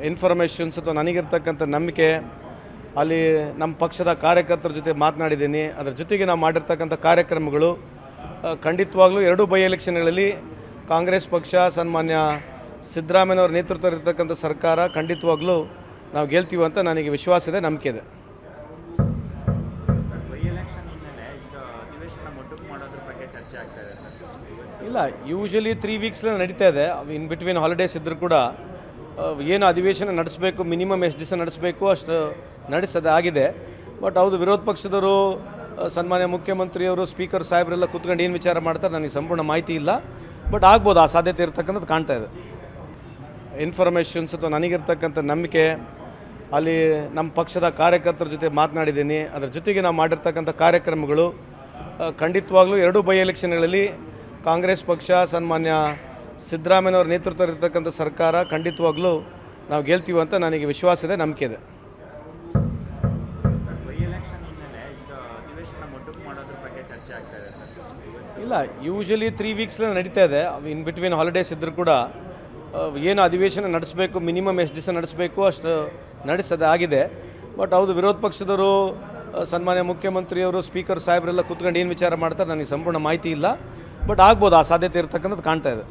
Informations ಅಥವಾ ನನಗಿರ್ತಕ್ಕಂಥ ನಂಬಿಕೆ ಅಲ್ಲಿ ನಮ್ಮ ಪಕ್ಷದ ಕಾರ್ಯಕರ್ತರ ಜೊತೆ ಮಾತನಾಡಿದ್ದೀನಿ. ಅದರ ಜೊತೆಗೆ ನಾವು ಮಾಡಿರ್ತಕ್ಕಂಥ ಕಾರ್ಯಕ್ರಮಗಳು ಖಂಡಿತವಾಗ್ಲೂ ಎರಡೂ ಬೈ ಎಲೆಕ್ಷನ್ಗಳಲ್ಲಿ ಕಾಂಗ್ರೆಸ್ ಪಕ್ಷ ಸನ್ಮಾನ್ಯ ಸಿದ್ದರಾಮಯ್ಯನವರ ನೇತೃತ್ವದಲ್ಲಿರ್ತಕ್ಕಂಥ ಸರ್ಕಾರ ಖಂಡಿತವಾಗ್ಲೂ ನಾವು ಗೆಲ್ತೀವಿ ಅಂತ ನನಗೆ ವಿಶ್ವಾಸ ಇದೆ, ನಂಬಿಕೆ ಇದೆ. ಇಲ್ಲ, ಯೂಶಲಿ 3 ವೀಕ್ಸ್ನ ನಡೀತಾ ಇದೆ. ಇನ್ ಬಿಟ್ವೀನ್ ಹಾಲಿಡೇಸ್ ಇದ್ದರೂ ಕೂಡ ಏನು ಅಧಿವೇಶನ ನಡೆಸಬೇಕು, ಮಿನಿಮಮ್ ಎಷ್ಟು ದಿವಸ ನಡೆಸಬೇಕು ಅಷ್ಟು ನಡೆಸೋದು ಆಗಿದೆ. ಬಟ್ ಹೌದು, ವಿರೋಧ ಪಕ್ಷದವರು ಸನ್ಮಾನ್ಯ ಮುಖ್ಯಮಂತ್ರಿಯವರು, ಸ್ಪೀಕರ್ ಸಾಹೇಬರೆಲ್ಲ ಕೂತ್ಕೊಂಡು ಏನು ವಿಚಾರ ಮಾಡ್ತಾರೆ ನನಗೆ ಸಂಪೂರ್ಣ ಮಾಹಿತಿ ಇಲ್ಲ. ಬಟ್ ಆಗ್ಬೋದು, ಆ ಸಾಧ್ಯತೆ ಇರ್ತಕ್ಕಂಥದ್ದು ಕಾಣ್ತಾ ಇದೆ. ಇನ್ಫಾರ್ಮೇಷನ್ಸ್ ಅಥವಾ ನನಗಿರ್ತಕ್ಕಂಥ ನಂಬಿಕೆ ಅಲ್ಲಿ ನಮ್ಮ ಪಕ್ಷದ ಕಾರ್ಯಕರ್ತರ ಜೊತೆ ಮಾತನಾಡಿದ್ದೀನಿ. ಅದರ ಜೊತೆಗೆ ನಾವು ಮಾಡಿರ್ತಕ್ಕಂಥ ಕಾರ್ಯಕ್ರಮಗಳು ಖಂಡಿತವಾಗ್ಲೂ ಎರಡೂ ಬೈ ಎಲೆಕ್ಷನ್ಗಳಲ್ಲಿ ಕಾಂಗ್ರೆಸ್ ಪಕ್ಷ ಸನ್ಮಾನ್ಯ ಸಿದ್ದರಾಮಯ್ಯನವರ ನೇತೃತ್ವದಲ್ಲಿರ್ತಕ್ಕಂಥ ಸರ್ಕಾರ ಖಂಡಿತವಾಗ್ಲೂ ನಾವು ಗೆಲ್ತೀವಿ ಅಂತ ನನಗೆ ವಿಶ್ವಾಸ ಇದೆ, ನಂಬಿಕೆ ಇದೆ. ಇಲ್ಲ, ಯೂಶಲಿ 3 ವೀಕ್ಸ್ನ ನಡೀತಾ ಇದೆ. ಇನ್ ಬಿಟ್ವೀನ್ ಹಾಲಿಡೇಸ್ ಇದ್ದರೂ ಕೂಡ ಏನು ಅಧಿವೇಶನ ನಡೆಸಬೇಕು, ಮಿನಿಮಮ್ ಎಷ್ಟು ದಿವಸ ನಡೆಸಬೇಕು ಅಷ್ಟು ನಡೆಸೋದು ಆಗಿದೆ. ಬಟ್ ಹೌದು, ವಿರೋಧ ಪಕ್ಷದವರು ಸನ್ಮಾನ್ಯ ಮುಖ್ಯಮಂತ್ರಿಯವರು, ಸ್ಪೀಕರ್ ಸಾಹೇಬರೆಲ್ಲ ಕೂತ್ಕೊಂಡು ಏನು ವಿಚಾರ ಮಾಡ್ತಾರೆ ನನಗೆ ಸಂಪೂರ್ಣ ಮಾಹಿತಿ ಇಲ್ಲ. ಬಟ್ ಆಗ್ಬೋದು, ಆ ಸಾಧ್ಯತೆ ಇರ್ತಕ್ಕಂಥದ್ದು ಕಾಣ್ತಾ ಇದೆ.